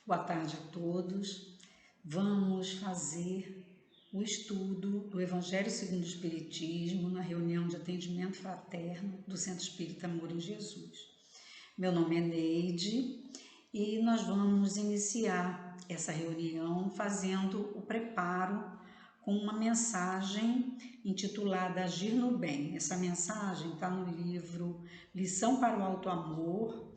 Boa tarde a todos. Vamos fazer o estudo do Evangelho segundo o Espiritismo na reunião de atendimento fraterno do Centro Espírita Amor em Jesus. Meu nome é Neide e nós vamos iniciar essa reunião fazendo o preparo com uma mensagem intitulada Agir no Bem. Essa mensagem está no livro Lição para o Alto Amor.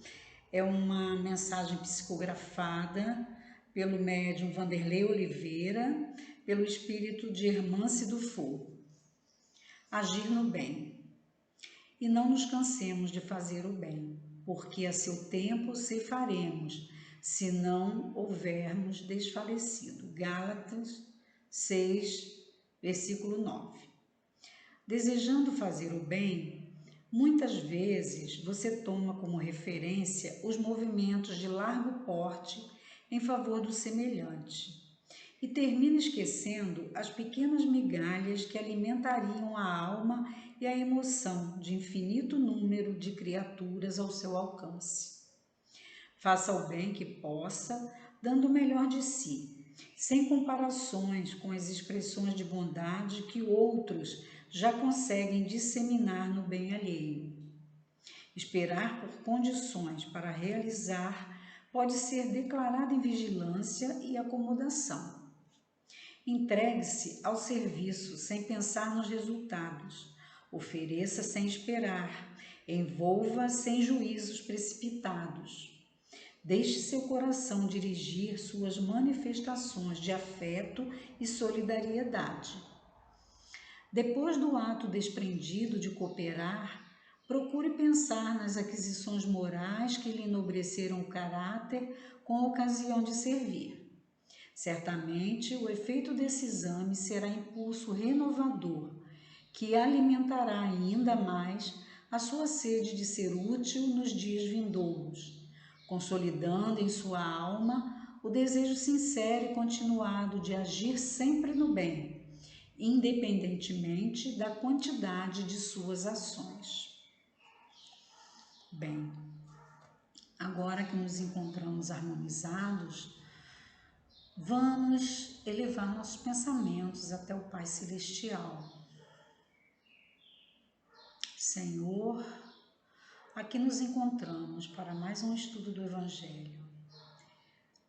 É uma mensagem psicografada pelo médium Vanderlei Oliveira, pelo espírito de Hermance Dufour. Agir no bem. E não nos cansemos de fazer o bem, porque a seu tempo ceifaremos, se não houvermos desfalecido. Gálatas 6, versículo 9. Desejando fazer o bem, muitas vezes você toma como referência os movimentos de largo porte em favor do semelhante e termina esquecendo as pequenas migalhas que alimentariam a alma e a emoção de infinito número de criaturas ao seu alcance. Faça o bem que possa, dando o melhor de si, sem comparações com as expressões de bondade que outros já conseguem disseminar no bem alheio. Esperar por condições para realizar pode ser declarado em vigilância e acomodação. Entregue-se ao serviço sem pensar nos resultados. Ofereça sem esperar. Envolva sem juízos precipitados. Deixe seu coração dirigir suas manifestações de afeto e solidariedade. Depois do ato desprendido de cooperar, procure pensar nas aquisições morais que lhe enobreceram o caráter com a ocasião de servir. Certamente, o efeito desse exame será impulso renovador, que alimentará ainda mais a sua sede de ser útil nos dias vindouros, consolidando em sua alma o desejo sincero e continuado de agir sempre no bem, independentemente da quantidade de suas ações. Bem, agora que nos encontramos harmonizados, vamos elevar nossos pensamentos até o Pai Celestial. Senhor, aqui nos encontramos para mais um estudo do Evangelho.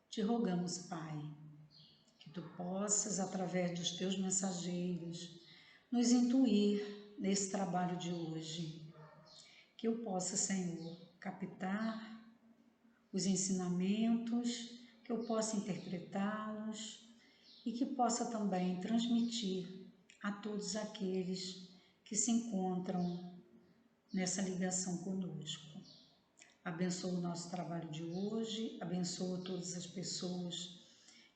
Te rogamos, Pai, que Tu possas, através dos Teus mensageiros, nos intuir nesse trabalho de hoje. Que eu possa, Senhor, captar os ensinamentos, que eu possa interpretá-los e que possa também transmitir a todos aqueles que se encontram nessa ligação conosco. Abençoa o nosso trabalho de hoje, abençoa todas as pessoas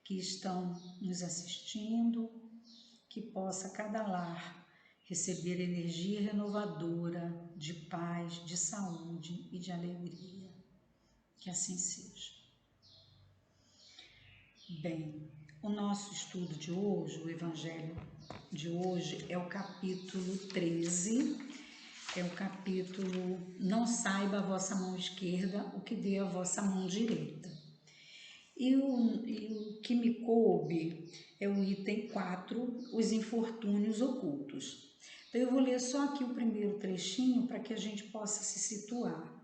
que estão nos assistindo, que possa cada lar receber energia renovadora de paz, de saúde e de alegria. Que assim seja. Bem, o nosso estudo de hoje, o Evangelho de hoje, é o capítulo 13, é o capítulo Não saiba a vossa mão esquerda o que dê a vossa mão direita. E o que me coube é o item 4, os infortúnios ocultos. Então eu vou ler só aqui o primeiro trechinho para que a gente possa se situar.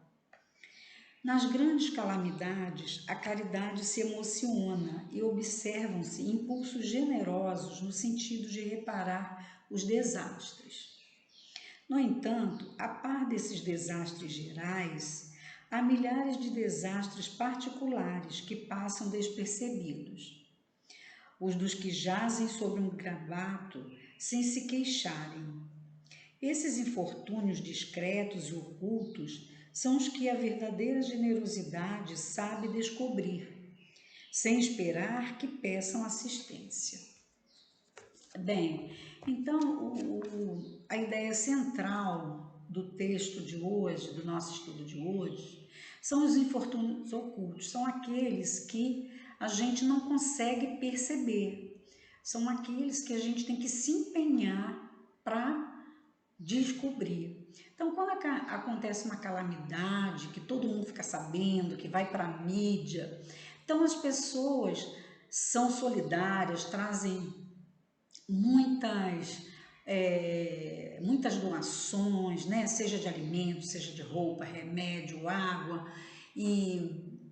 Nas grandes calamidades, a caridade se emociona e observam-se impulsos generosos no sentido de reparar os desastres. No entanto, a par desses desastres gerais, há milhares de desastres particulares que passam despercebidos. Os dos que jazem sobre um gravato sem se queixarem. Esses infortúnios discretos e ocultos são os que a verdadeira generosidade sabe descobrir, sem esperar que peçam assistência. Bem, então a ideia central do texto de hoje, do nosso estudo de hoje, são os infortúnios ocultos, são aqueles que a gente não consegue perceber, são aqueles que a gente tem que se empenhar para descobrir. Então, quando acontece uma calamidade, que todo mundo fica sabendo, que vai para a mídia, Então as pessoas são solidárias, trazem muitas doações, né? Seja de alimentos, seja de roupa, remédio, água, e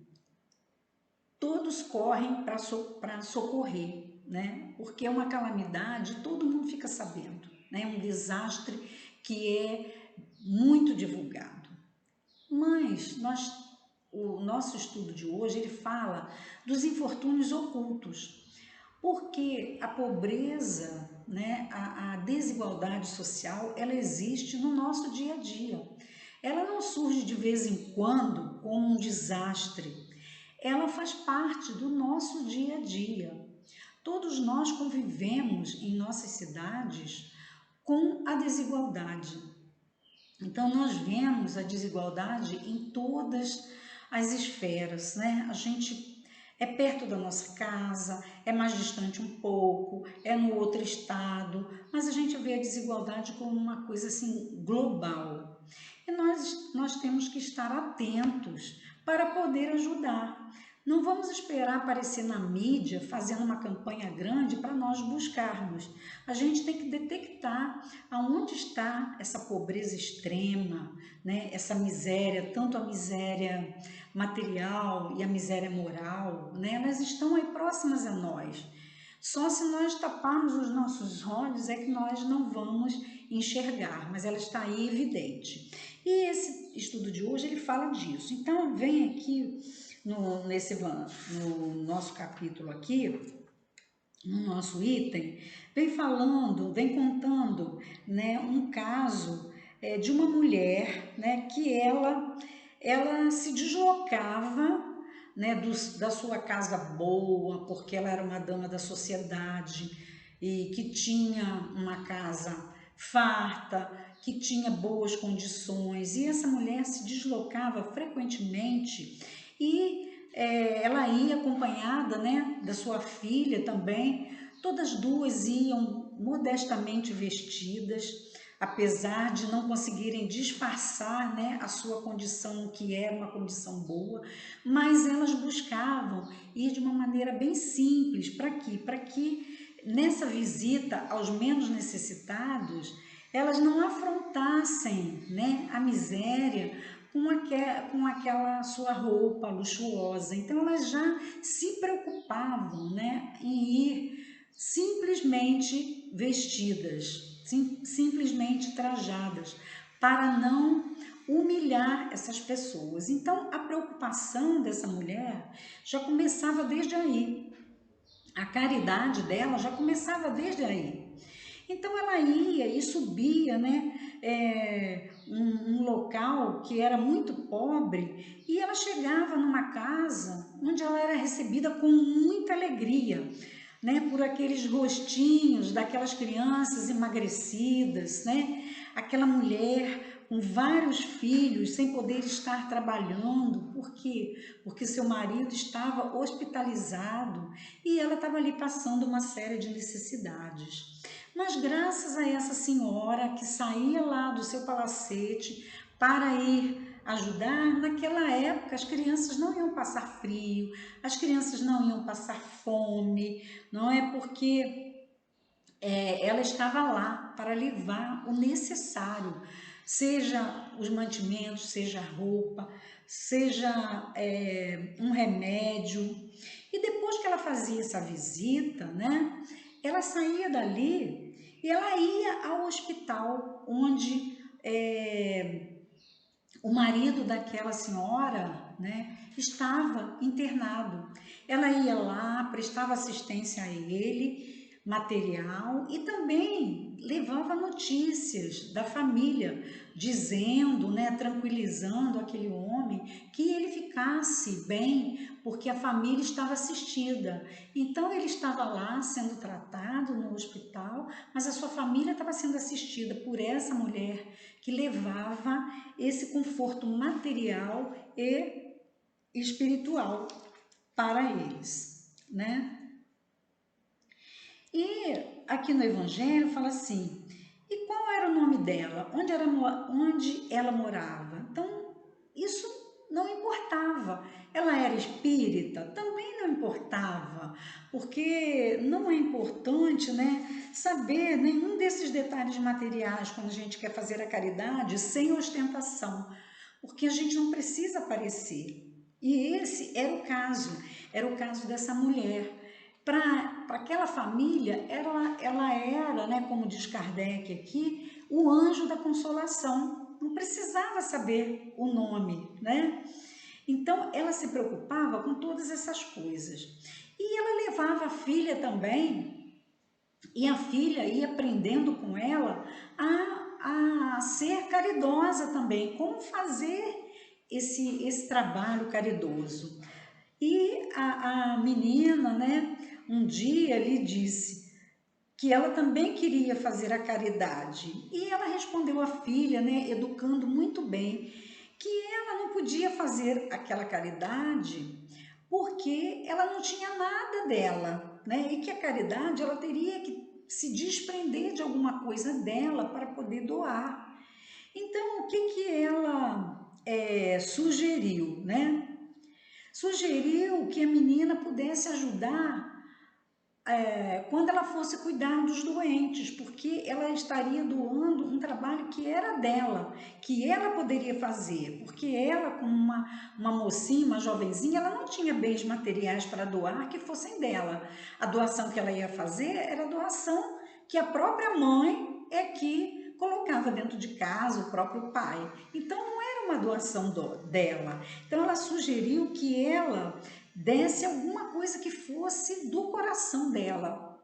todos correm para socorrer, né? Porque é uma calamidade, todo mundo fica sabendo, né? Um desastre que é muito divulgado. Mas o nosso estudo de hoje, ele fala dos infortúnios ocultos, porque a pobreza, né, a desigualdade social, ela existe no nosso dia a dia. Ela não surge de vez em quando como um desastre, ela faz parte do nosso dia a dia. Todos nós convivemos em nossas cidades com a desigualdade. Então, nós vemos a desigualdade em todas as esferas, né? A gente é perto da nossa casa, é mais distante um pouco, é no outro estado, mas a gente vê a desigualdade como uma coisa assim global. E nós temos que estar atentos para poder ajudar. Não vamos esperar aparecer na mídia fazendo uma campanha grande para nós buscarmos. A gente tem que detectar aonde está essa pobreza extrema, né? Essa miséria, tanto a miséria material e a miséria moral, né? Elas estão aí próximas a nós. Só se nós taparmos os nossos olhos é que nós não vamos enxergar, mas ela está aí evidente. E esse estudo de hoje, ele fala disso. Então, vem aqui no nosso capítulo aqui, no nosso item, vem contando, né, um caso de uma mulher, né, que ela se deslocava, né, da sua casa boa, porque ela era uma dama da sociedade e que tinha uma casa farta, que tinha boas condições, e essa mulher se deslocava frequentemente e ela ia acompanhada, né, da sua filha também. Todas duas iam modestamente vestidas, apesar de não conseguirem disfarçar, né, a sua condição, que era uma condição boa, mas elas buscavam ir de uma maneira bem simples. Para quê? Para que nessa visita aos menos necessitados, elas não afrontassem, né, a miséria com aquela sua roupa luxuosa. Então elas já se preocupavam, né, em ir simplesmente vestidas, simplesmente trajadas, para não humilhar essas pessoas. Então a preocupação dessa mulher já começava desde aí. A caridade dela já começava desde aí. Então ela ia e subia, né, um local que era muito pobre, e ela chegava numa casa onde ela era recebida com muita alegria, né, por aqueles rostinhos daquelas crianças emagrecidas, né, aquela mulher com vários filhos sem poder estar trabalhando. Por quê? Porque seu marido estava hospitalizado e ela estava ali passando uma série de necessidades. Mas graças a essa senhora que saía lá do seu palacete para ir ajudar, naquela época as crianças não iam passar frio, as crianças não iam passar fome, não é? Porque ela estava lá para levar o necessário, seja os mantimentos, seja a roupa, seja um remédio. E depois que ela fazia essa visita, né, ela saía dali e ela ia ao hospital onde o marido daquela senhora, né, estava internado. Ela ia lá, prestava assistência a ele, material, e também levava notícias da família, dizendo, né, tranquilizando aquele homem que ele ficasse bem, porque a família estava assistida. Então ele estava lá sendo tratado no hospital, mas a sua família estava sendo assistida por essa mulher que levava esse conforto material e espiritual para eles, né? E aqui no Evangelho fala assim: e qual era o nome dela? Onde ela morava? Então, isso não importava. Ela era espírita? Também não importava, porque não é importante, né, saber nenhum desses detalhes materiais quando a gente quer fazer a caridade sem ostentação, porque a gente não precisa aparecer. E esse era o caso dessa mulher. Para aquela família, ela era, né, como diz Kardec aqui, o anjo da consolação. Não precisava saber o nome, né? Então, ela se preocupava com todas essas coisas. E ela levava a filha também, e a filha ia aprendendo com ela a ser caridosa também, como fazer esse trabalho caridoso. E a menina, né, um dia lhe disse que ela também queria fazer a caridade. E ela respondeu à filha, né, educando muito bem, que ela não podia fazer aquela caridade porque ela não tinha nada dela, né? E que a caridade ela teria que se desprender de alguma coisa dela para poder doar. Então, o que ela sugeriu, né? Sugeriu que a menina pudesse ajudar quando ela fosse cuidar dos doentes, porque ela estaria doando um trabalho que era dela, que ela poderia fazer, porque ela, como uma mocinha, uma jovenzinha, ela não tinha bens materiais para doar que fossem dela. A doação que ela ia fazer era a doação que a própria mãe é que colocava dentro de casa, o próprio pai. Então não era uma doação dela. Então ela sugeriu que ela desse alguma coisa que fosse do coração dela.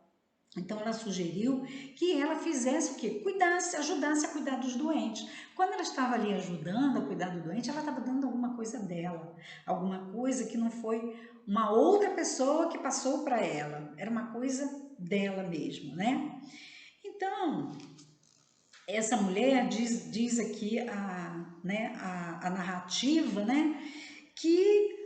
Então ela sugeriu que ela fizesse o quê? Cuidasse, ajudasse a cuidar dos doentes. Quando ela estava ali ajudando a cuidar do doente, ela estava dando alguma coisa dela, alguma coisa que não foi uma outra pessoa que passou para ela, era uma coisa dela mesmo, né? Então, essa mulher diz aqui a narrativa, né, que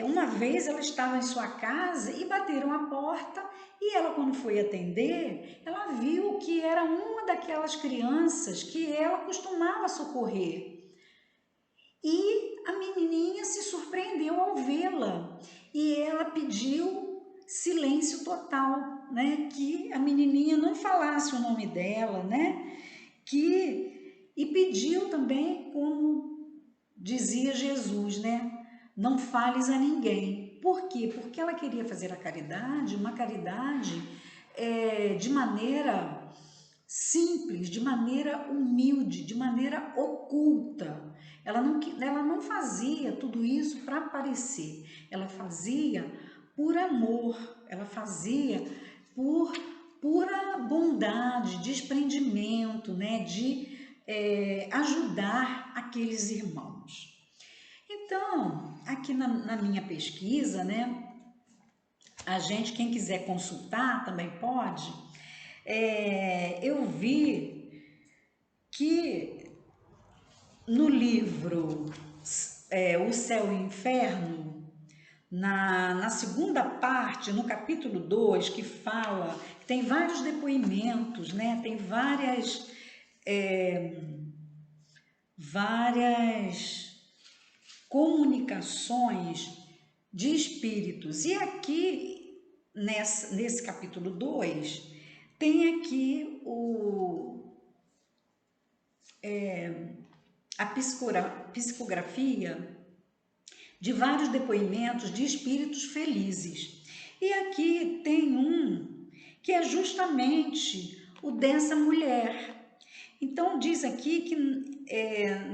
uma vez ela estava em sua casa e bateram a porta e ela, quando foi atender, ela viu que era uma daquelas crianças que ela costumava socorrer. E a menininha se surpreendeu ao vê-la e ela pediu silêncio total, né? Que a menininha não falasse o nome dela, né? E pediu também, como dizia Jesus, né? Não fales a ninguém. Por quê? Porque ela queria fazer a caridade, uma caridade de maneira simples, de maneira humilde, de maneira oculta. Ela não fazia tudo isso para aparecer, ela fazia por amor, ela fazia por pura bondade, desprendimento, né, de ajudar aqueles irmãos. Então, aqui na minha pesquisa, né, quem quiser consultar também pode, eu vi que no livro O Céu e o Inferno, na segunda parte, no capítulo 2, que fala, tem vários depoimentos, né, tem várias comunicações de espíritos. E aqui, nesse capítulo 2, tem aqui a psicografia de vários depoimentos de espíritos felizes. E aqui tem um que é justamente o dessa mulher. Então diz aqui que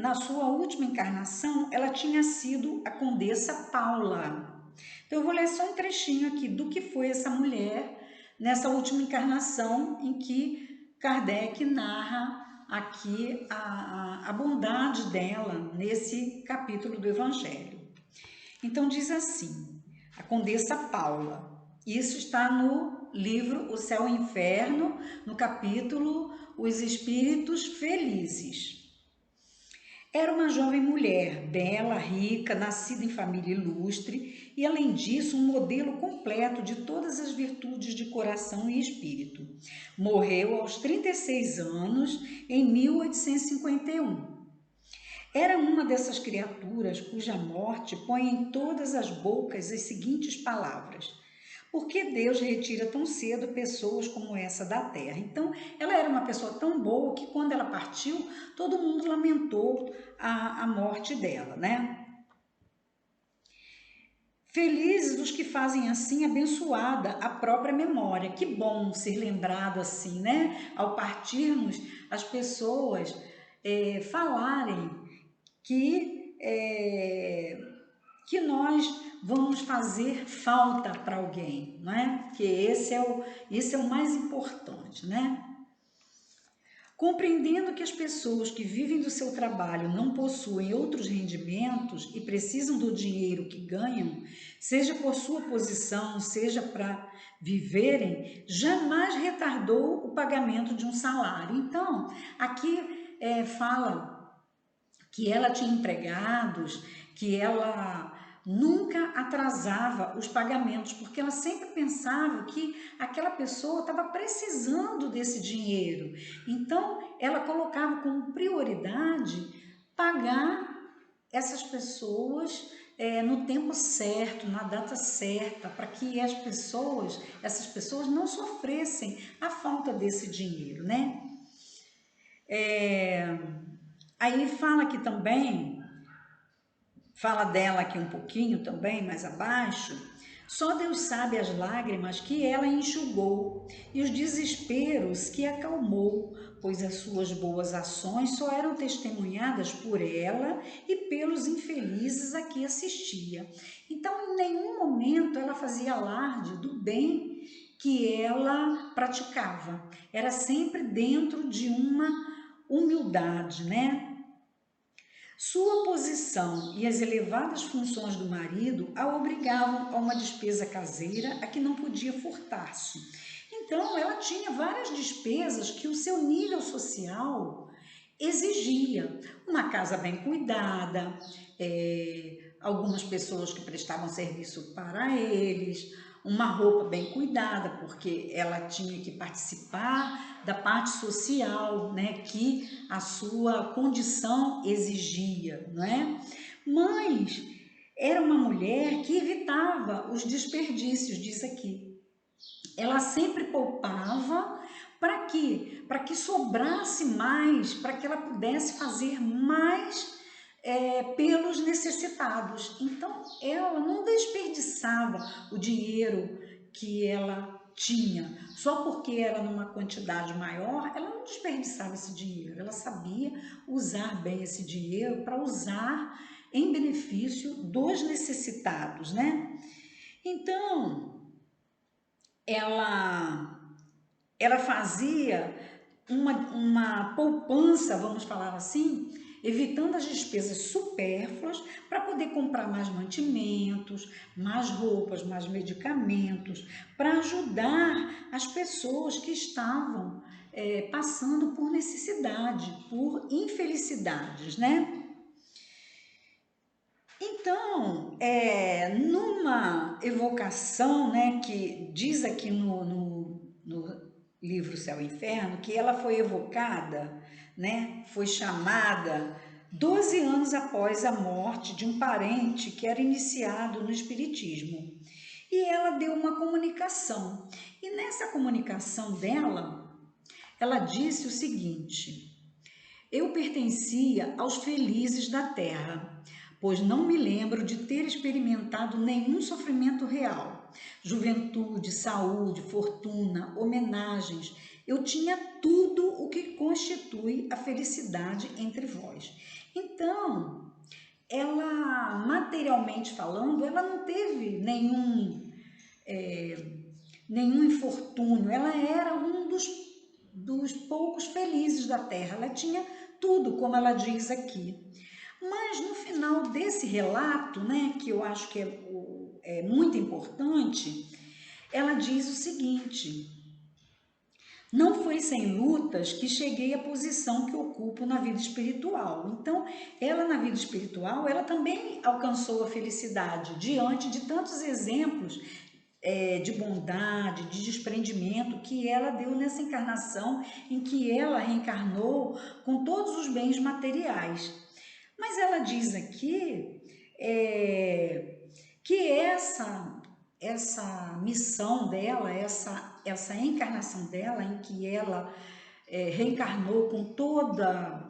na sua última encarnação ela tinha sido a Condessa Paula. Então eu vou ler só um trechinho aqui do que foi essa mulher nessa última encarnação em que Kardec narra aqui a bondade dela nesse capítulo do Evangelho. Então diz assim, a Condessa Paula, isso está no livro O Céu e o Inferno, no capítulo Os Espíritos Felizes. Era uma jovem mulher, bela, rica, nascida em família ilustre e, além disso, um modelo completo de todas as virtudes de coração e espírito. Morreu aos 36 anos, em 1851. Era uma dessas criaturas cuja morte põe em todas as bocas as seguintes palavras: por que Deus retira tão cedo pessoas como essa da terra? Então, ela era uma pessoa tão boa que quando ela partiu, todo mundo lamentou a morte dela, né? Felizes os que fazem assim, abençoada a própria memória. Que bom ser lembrado assim, né? Ao partirmos, as pessoas falarem que nós vamos fazer falta para alguém, né? Que esse é o mais importante, né? Compreendendo que as pessoas que vivem do seu trabalho não possuem outros rendimentos e precisam do dinheiro que ganham, seja por sua posição, seja para viverem, jamais retardou o pagamento de um salário. Então, aqui fala que ela tinha empregados, que ela nunca atrasava os pagamentos, porque ela sempre pensava que aquela pessoa estava precisando desse dinheiro. Então, ela colocava como prioridade pagar essas pessoas no tempo certo, na data certa, para que essas pessoas não sofressem a falta desse dinheiro, né? Aí fala aqui também, fala dela aqui um pouquinho também, mais abaixo. Só Deus sabe as lágrimas que ela enxugou e os desesperos que acalmou, pois as suas boas ações só eram testemunhadas por ela e pelos infelizes a que assistia. Então, em nenhum momento ela fazia alarde do bem que ela praticava. Era sempre dentro de uma humildade, né? Sua posição e as elevadas funções do marido a obrigavam a uma despesa caseira a que não podia furtar-se. Então, ela tinha várias despesas que o seu nível social exigia. Uma casa bem cuidada, algumas pessoas que prestavam serviço para eles, uma roupa bem cuidada, porque ela tinha que participar da parte social, né, que a sua condição exigia, não é? Mas era uma mulher que evitava os desperdícios, diz aqui. Ela sempre poupava para quê? Para que sobrasse mais, para que ela pudesse fazer mais pelos necessitados. Então, ela não desperdiçava o dinheiro que ela tinha, só porque era numa quantidade maior, ela não desperdiçava esse dinheiro, ela sabia usar bem esse dinheiro para usar em benefício dos necessitados, né? Então, ela fazia uma poupança, vamos falar assim, evitando as despesas supérfluas para poder comprar mais mantimentos, mais roupas, mais medicamentos, para ajudar as pessoas que estavam passando por necessidade, por infelicidades, né? Então, numa evocação, né, que diz aqui no livro Céu e Inferno, que ela foi evocada, né, foi chamada 12 anos após a morte de um parente que era iniciado no Espiritismo. E ela deu uma comunicação. E nessa comunicação dela, ela disse o seguinte: eu pertencia aos felizes da terra, pois não me lembro de ter experimentado nenhum sofrimento real. Juventude, saúde, fortuna, homenagens, eu tinha tudo o que constitui a felicidade entre vós. Então, ela, materialmente falando, ela não teve nenhum infortúnio, ela era um dos poucos felizes da terra, ela tinha tudo, como ela diz aqui. Mas no final desse relato, né, que eu acho que é muito importante, ela diz o seguinte: não foi sem lutas que cheguei à posição que ocupo na vida espiritual. Então, ela na vida espiritual, ela também alcançou a felicidade diante de tantos exemplos de bondade, de desprendimento que ela deu nessa encarnação em que ela reencarnou com todos os bens materiais. Mas ela diz aqui que essa missão dela, essa encarnação dela, em que ela reencarnou com toda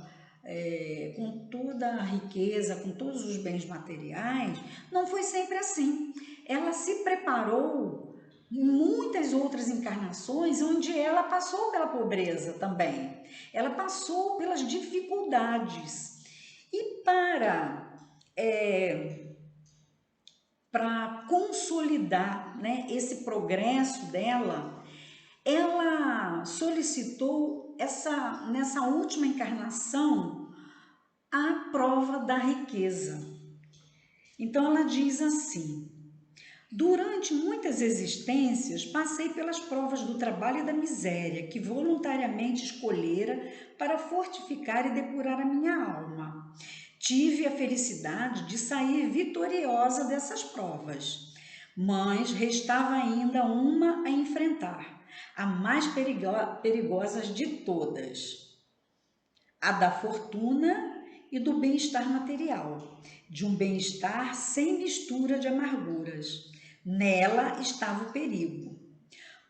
a riqueza, com todos os bens materiais, não foi sempre assim. Ela se preparou em muitas outras encarnações onde ela passou pela pobreza também. Ela passou pelas dificuldades. E para consolidar, né, esse progresso dela, ela solicitou nessa última encarnação a prova da riqueza. Então ela diz assim: durante muitas existências, passei pelas provas do trabalho e da miséria que voluntariamente escolhera para fortificar e depurar a minha alma. Tive a felicidade de sair vitoriosa dessas provas, mas restava ainda uma a enfrentar, a mais perigosa de todas, a da fortuna e do bem-estar material, de um bem-estar sem mistura de amarguras. Nela estava o perigo.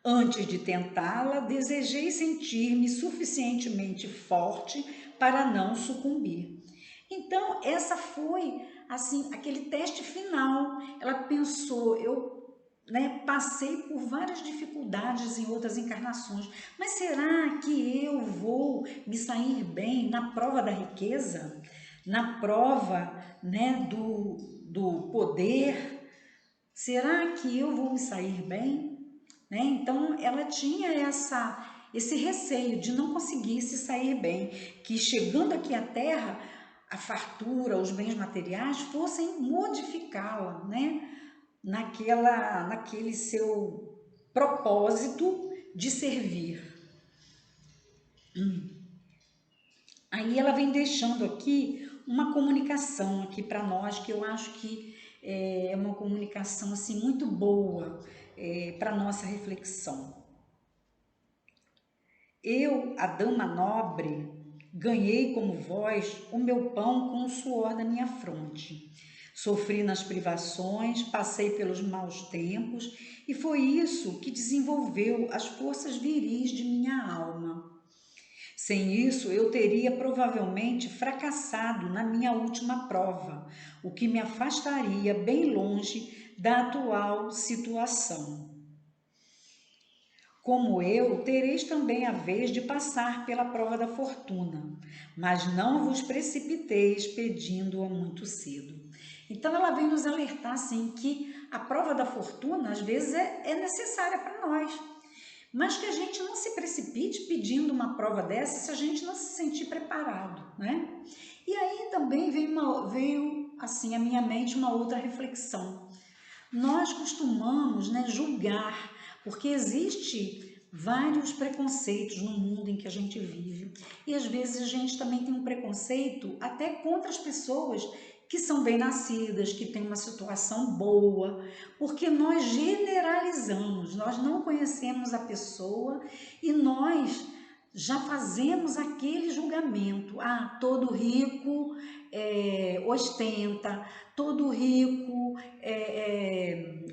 Antes de tentá-la, desejei sentir-me suficientemente forte para não sucumbir. Então, essa foi, assim, aquele teste final. Ela pensou, passei por várias dificuldades em outras encarnações, mas será que eu vou me sair bem na prova da riqueza? Na prova, né, do poder? Será que eu vou me sair bem? Né? Então, ela tinha esse receio de não conseguir se sair bem, que chegando aqui à Terra, a fartura, os bens materiais fossem modificá-la, né? Naquele seu propósito de servir. Aí ela vem deixando aqui uma comunicação aqui para nós, que eu acho que é uma comunicação assim muito boa para nossa reflexão. Eu, a dama nobre, ganhei como vós o meu pão com o suor da minha fronte. Sofri nas privações, passei pelos maus tempos, e foi isso que desenvolveu as forças viris de minha alma. Sem isso, eu teria provavelmente fracassado na minha última prova, o que me afastaria bem longe da atual situação. Como eu, tereis também a vez de passar pela prova da fortuna, mas não vos precipiteis pedindo-a muito cedo. Então ela vem nos alertar assim que a prova da fortuna às vezes é necessária para nós, mas que a gente não se precipite pedindo uma prova dessa se a gente não se sentir preparado, né? E aí também veio assim à minha mente uma outra reflexão. Nós costumamos, né, julgar, porque existe vários preconceitos no mundo em que a gente vive. E às vezes a gente também tem um preconceito até contra as pessoas que são bem-nascidas, que têm uma situação boa, porque nós generalizamos, nós não conhecemos a pessoa e nós já fazemos aquele julgamento. Ah, todo rico ostenta, todo rico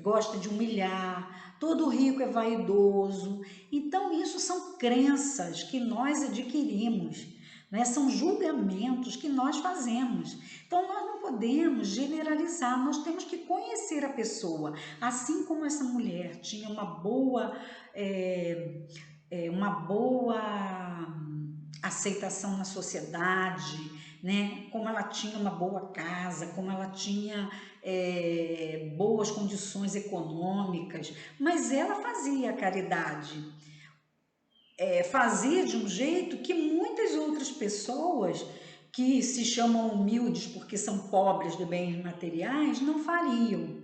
gosta de humilhar, todo rico é vaidoso. Então, isso são crenças que nós adquirimos, né? São julgamentos que nós fazemos. Então, nós não podemos generalizar, nós temos que conhecer a pessoa. Assim como essa mulher tinha uma boa aceitação na sociedade, né? Como ela tinha uma boa casa, como ela tinha boas condições econômicas, mas ela fazia caridade, fazia de um jeito que muitas outras pessoas que se chamam humildes porque são pobres de bens materiais não fariam.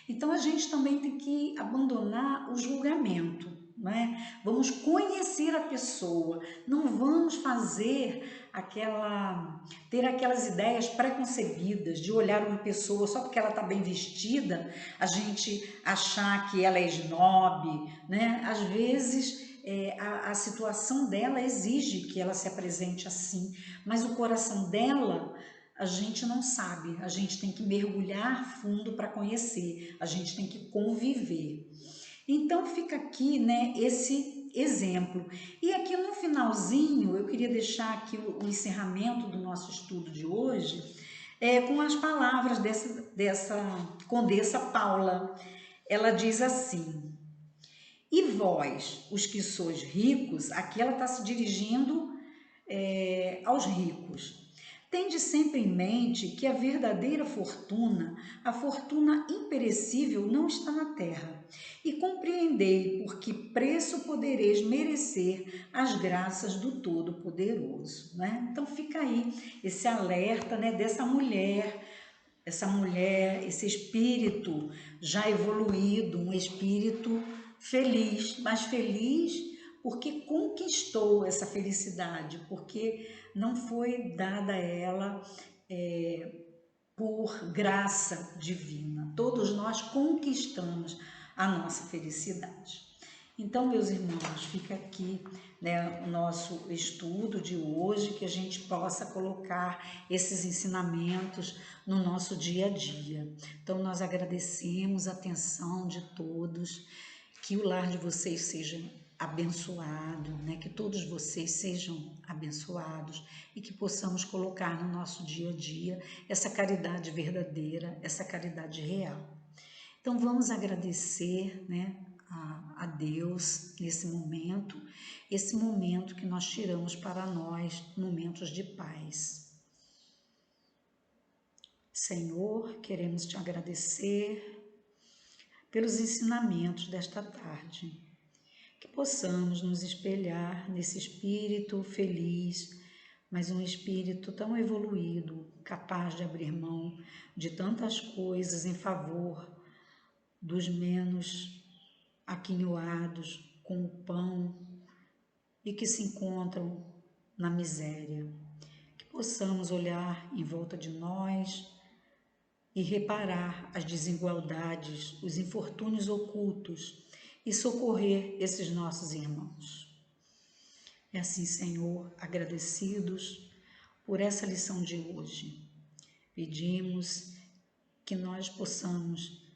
Então a gente também tem que abandonar o julgamento, né? Vamos conhecer a pessoa, não vamos ter aquelas ideias preconcebidas de olhar uma pessoa só porque ela está bem vestida, a gente achar que ela é esnobe, né? Às vezes a situação dela exige que ela se apresente assim, mas o coração dela a gente não sabe, a gente tem que mergulhar fundo para conhecer, a gente tem que conviver. Então fica aqui, né, esse exemplo. E aqui no finalzinho, eu queria deixar aqui o encerramento do nosso estudo de hoje, com as palavras dessa condessa Paula. Ela diz assim: e vós, os que sois ricos, aqui ela está se dirigindo aos ricos. Tende sempre em mente que a verdadeira fortuna, a fortuna imperecível, não está na terra. E compreendei por que preço podereis merecer as graças do Todo-Poderoso, né? Então fica aí esse alerta, né, dessa mulher, esse espírito já evoluído, um espírito feliz, mas feliz porque conquistou essa felicidade, porque não foi dada a ela por graça divina. Todos nós conquistamos a nossa felicidade. Então, meus irmãos, fica aqui, né, o nosso estudo de hoje, que a gente possa colocar esses ensinamentos no nosso dia a dia. Então, nós agradecemos a atenção de todos, que o lar de vocês seja abençoado, né? Que todos vocês sejam abençoados e que possamos colocar no nosso dia a dia essa caridade verdadeira, essa caridade real. Então vamos agradecer, né, a Deus nesse momento, esse momento que nós tiramos para nós, momentos de paz. Senhor, queremos te agradecer pelos ensinamentos desta tarde, que possamos nos espelhar nesse espírito feliz, mas um espírito tão evoluído, capaz de abrir mão de tantas coisas em favor dos menos aquinhoados com o pão e que se encontram na miséria. Que possamos olhar em volta de nós e reparar as desigualdades, os infortúnios ocultos e socorrer esses nossos irmãos. É assim, Senhor, agradecidos por essa lição de hoje. Pedimos que nós possamos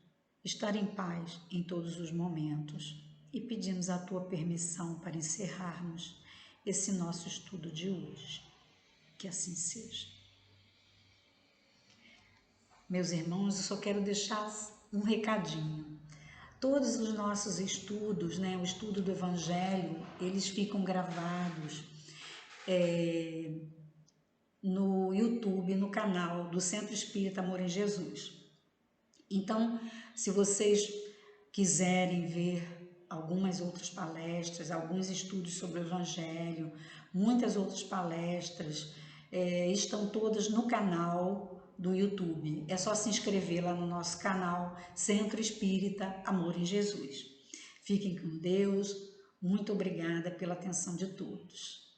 estar em paz em todos os momentos e pedimos a Tua permissão para encerrarmos esse nosso estudo de hoje. Que assim seja. Meus irmãos, eu só quero deixar um recadinho. Todos os nossos estudos, né, o estudo do Evangelho, eles ficam gravados no YouTube, no canal do Centro Espírita Amor em Jesus. Então, se vocês quiserem ver algumas outras palestras, alguns estudos sobre o Evangelho, muitas outras palestras, estão todas no canal do YouTube. É só se inscrever lá no nosso canal Centro Espírita Amor em Jesus. Fiquem com Deus. Muito obrigada pela atenção de todos.